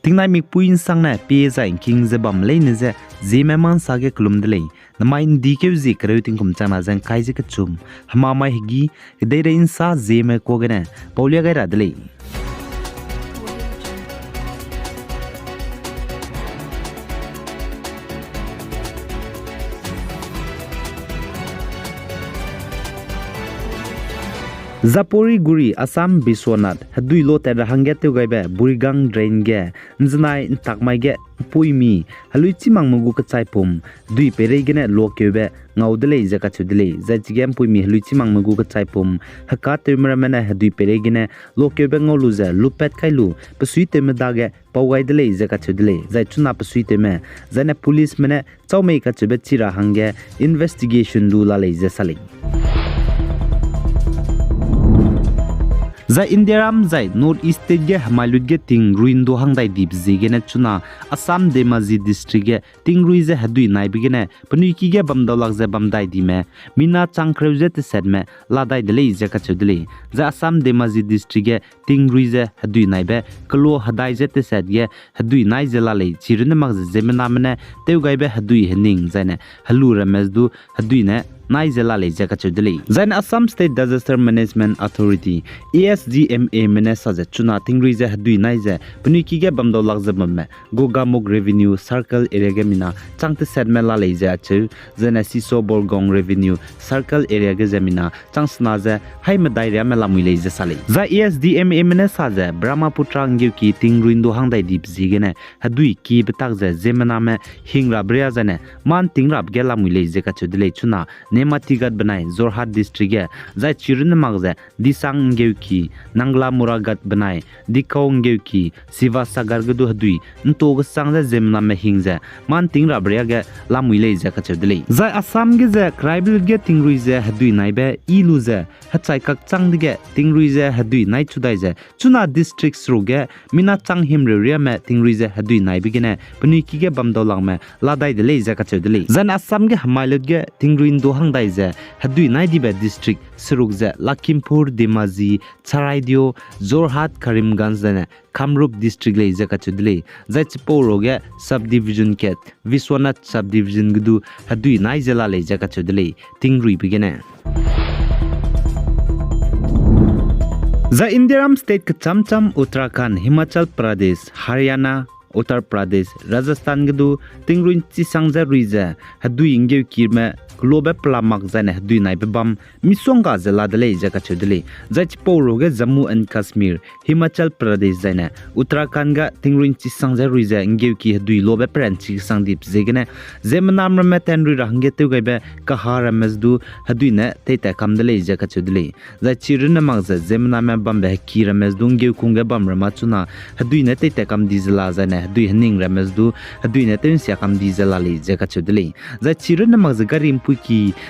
tingnai mi puin sang na pe za king ze bam le ne ze Zeme man sa ge klum de le na main di ke zi kreu ting kum chana zang kai ze ka chum hama mai higi Kedeirei Nsa Zeme ko ge na paulia ga ra de le Zapori guri Assam Biswanath hadui lo ta hangge te gaibe burigang drain ge nznai takmai ge puimi halui chimang mugu ka chaipum dui perei gene lo kebe ngaudele jaka chudele zachigem puimi halui chimang mugu ka chaipum haka temra mena hadui perei gene lo kebe ngoluza lupet khailu pasui teme dage pawai dele jaka chudele zai chuna pasui teme zane police mena chawmei ka chebe chira hangge investigation du la le jasale Zai Indiaram zai North East ge Hamalut ge ting ruin do hangdai dip zigene chuna Assam Demazi district ge ting rui ze hadui nai bigene panui ki ge bamdolak ze bamdai di me mina changkreu ze te set me ladai dele ze ka chudele za Assam Demazi district ge ting rui ze hadui nai be klo hadai ze te set ge hadui nai ze la le chirune mag ze zemena mene teu gai be hadui hening zaine halu rames du hadui ne Nai zela le jaka chudele zain Assam State Disaster Management Authority ASDMA mene sa chuna tingri je hadui nai je puni ki ge bamdo lak me gogamok revenue circle area ge mina changte set me la le je achu zena siso borgong revenue circle area ge zemina changsna je haima dairia me la muile je sale za ASDMA mene sa je brahmaputra ngiu ki tingruin do hangdai dip zigene hadui ki betak je zemana me hingra bria jane man tingrap ge la muile je ka chudele chuna Nematigat banai Jorhat district ge zai chirun magze disang ngeuki nangla muragat banai dikau ngeuki siva sagar gudu hadui ntog sangza zemna me hingze man tingra bria ge lamuile je ka chedele zai Assam ge je tribal ge tingrui je hadui naibe ilu je hachai kak chang de ge tingrui je hadui nai chudai je chuna district sru ge mina chang himre ria me tingrui je hadui nai bigene puni ki ge bamdolang me ladai de le je ka chedele zan Assam ge hamailot ge tingruin do dai je hadui nai dibe district suruk je Lakhimpur Demazi Charaidio Jorhat Karimganj ne Kamrup district le je ka chudle jai chiporo ge subdivision ket Viswanath subdivision gudu hadui nai jela le je ka chudle tingrui bigene za Indiaram state ka chamcham Uttarakhand Himachal Pradesh Haryana Uttar Pradesh Rajasthan gudu tingruin chi sangja ruija hadui ingeu kirme globe plamak zane hadui nai bam misonga zela dele jaka chudele jach poro ge Jammu and Kashmir Himachal Pradesh zane Uttarakhand ga tingruin chi sangja ruija ingeu ki hadui lobe pran chi sangdip zegene zemnam rame tenru rahge te gaibe kahara mesdu hadui ne teita kamdele jaka chudele jach chirna magza zemnam bambe kira mesdu ingeu kunge bam rama chuna hadui ne teita kam dizela zane hadui hning ramesdu hadui ne ten sia kam dizela le jaka chudele jach chirna magza gari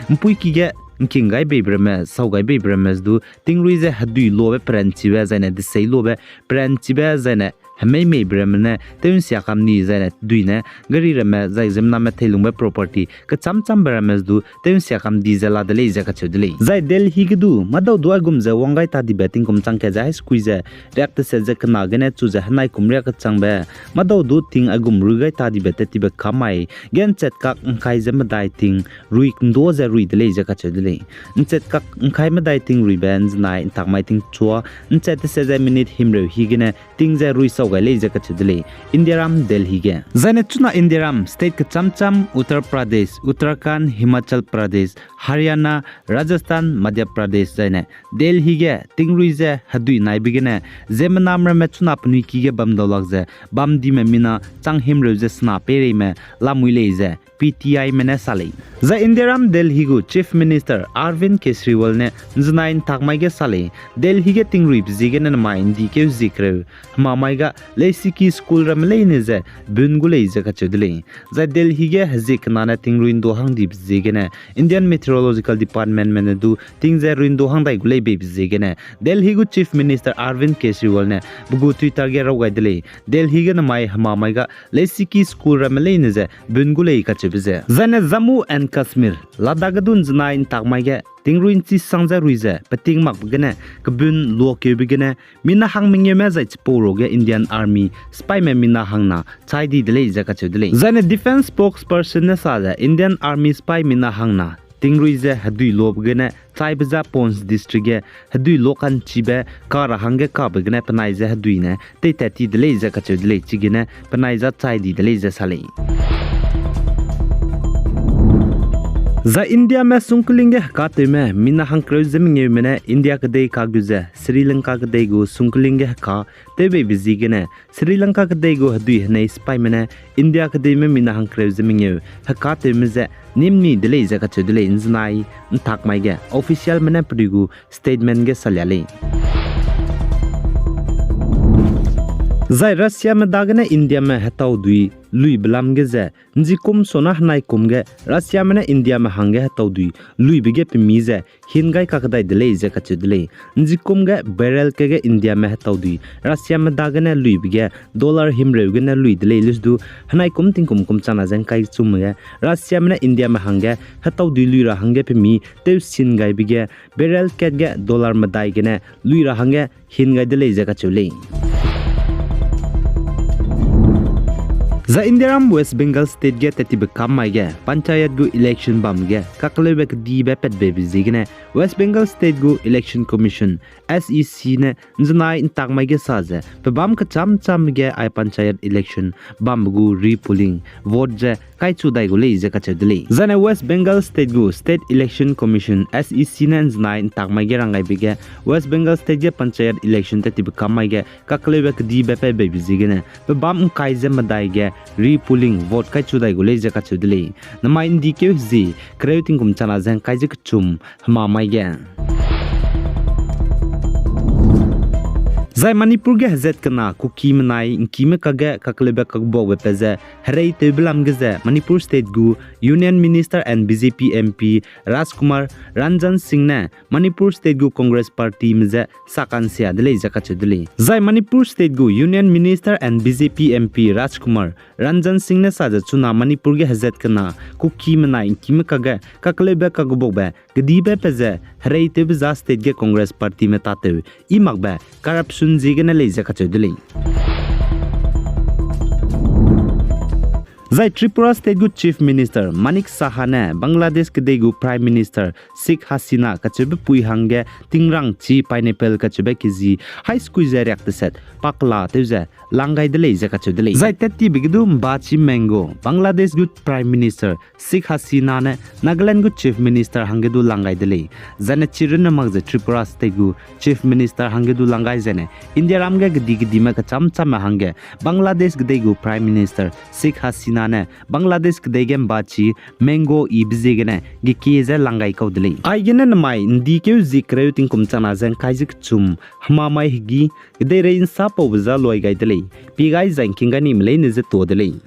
mpuiki ge nkingai bebreme saugai bebremes du tingrui je hadui lobe pranchibe zaine de sei lobe pranchibe zaine hamei mei bremne ten sia kamni zaine duine gari reme zai zemna me thelungbe property ka chamcham bremes du ten sia kam dizela de le jaka chudele zai Delhi gidu madau do agum je wangai ta di betting kum changke jai squeeze react se je kana gene chu je hanai kumria ka changbe madau du ting agum rugai ta di beteti be kamai gen chet ka khai je madai ting rui ndo je rui de le jaka chudele nchet ka khai madai ting rui bands nai takmai ting chua nchet se je minute himre higene ting je rui gaile jaka chudele Indiaram Delhi ge zane chuna Indiaram state ka chamcham Uttar Pradesh Uttarakhand Himachal Pradesh Haryana Rajasthan Madhya Pradesh zane Delhi ge tingrui je hadui nai bigene zemnam rame chuna puni ki ge bamdolak je bamdi me mina changhim re je sna pere me lamuile je PTI mene sale za Indiaram Delhi gu Chief Minister Arvind Kejriwal ne znain takmai ge sale Delhi ge tingrui bjige ne ma indi ke zikre mamai ga leisiki school ramle ne je bungule je ka chudle za Delhi ge hazik nana tingruin do hang di bjige ne Indian Meteorological Department mene du tingje ruin do hang dai gule be bjige ne Delhi gu Chief Minister Arvind Kejriwal ne bugu Twitter ge raw gaidle Delhi ge na mai mamai ga leisiki school ramle ne je bungule ka chubje zane Jammu and Kashmir Ladakh dun znain takmai ge tingruin chi sangza ruiza pating mak bgana kabun lo ke bgana mina hang mingye ma zai chporo ge Indian Army spy me mina hangna chai di dele za ka chudele zane defense spokesperson na sa Indian Army spy mina hangna tingruiza hadui lobgana chai baza Pons district ge hadui lokan chibe kara hange ka bgana panaiza hadui na te tati dele za ka chudele chigina panaiza chai di dele za sale za India में सुंकलिंगे काते में मिना हंक्रो जमींगे में India के दे कागुजे श्रीलंका के दे गो सुंकलिंगे का तेबे busy के ने श्रीलंका के दे गो हदुई ने स्पाई में इंडिया के दे में मिना हंक्रो जमींगे हकाते में जे निम्नी दिले जका चदले इंजनाई थाक माइगे ऑफिशियल में पडिगु स्टेटमेंट के सल्याले जाय रशिया में दागने इंडिया में हताउ दुई लुई बलाम गे जे जिकुम सोना हनाई कुम गे रशिया में इंडिया में हंगे हताउ दुई लुई बिगे पिमी जे हिनगाई काकदाई दिले जे कच दिले जिकुम गे बैरल के गे इंडिया में हताउ दुई रशिया में दागने लुई बिगे डॉलर हिमरे गे न लुई दिले लिसदु हनाई कुम तिंकुम कुम चाना जन काई चुम गे रशिया में इंडिया में हंगे हताउ दुई लुई रा हंगे पिमी ते सिनगाई बिगे बैरल के गे डॉलर में दाई गे न लुई रा हंगे हिनगाई दिले जे कचले za Indiaram West Bengal State ge tati be kam mai ge panchayat gu election bam ge kakle be di be pet be bizigene West Bengal State gu Election Commission SEC ne znai intak mai ge saze pe bam ka cham ge ai panchayat election bam gu repolling vote je kai chu dai gu le je ka chedle zane West Bengal State gu State Election Commission SEC ne znai intak mai ge rangai be ge West Bengal State ge panchayat election tati be kam mai ge kakle be di be pet be bizigene pe bam kai je madai ge repolling vote kai chudai gule je ka chudle nama indi ke ji creuting kum chana jang kai je chum hama mai ge zai manipur ge hazet kana kuki manai inki me kage kaklebe kakbo we peze harei teblam ge ze manipur state gu union minister and BJP MP Rajkumar Ranjan Singh ne manipur state gu congress party meze sakan sia dele je ka chudle zai manipur state gu union minister and BJP MP Rajkumar Ranjan Singh ne saja chuna manipur ge hazet kana kuki manai inki me kage kaklebe kakbo be gdi be peze harei tebza state ge congress party me tate I magba corruption Zigana Laser Catchedly. Zai Tripura State Good Chief Minister Manik Sahane Bangladesh Kedegu Prime Minister Sheikh Hasina Kachebe Pui Hange Tingrang Chi Pineapple Kachebe Kizi High School React Set Pakla Teze Langai de Laser Kachedly. Zai Teti Bigdu Bachi Mango Bangladesh Good Prime Minister Sheikh Hasina ne Nagaland Good Chief Minister Hangedu Langai Delay Zane Chiruna Magze Tripura State Good Chief Minister Hangedu Langai Zene India Ramga Digdima Kacham Chama Hange Bangladesh Gdegu Prime Minister Sheikh Hasina Bangladesh Kedegem Bachi Mango Ibzigene Gikiza Langai Kaudli. I gen mai Ndike Zikreuting Kumchana Zen Kaizik Chum Hamamai Higi Kedeirei Nsa Powza Loy Gaideli Pigai Zankingani Mlane is a totally.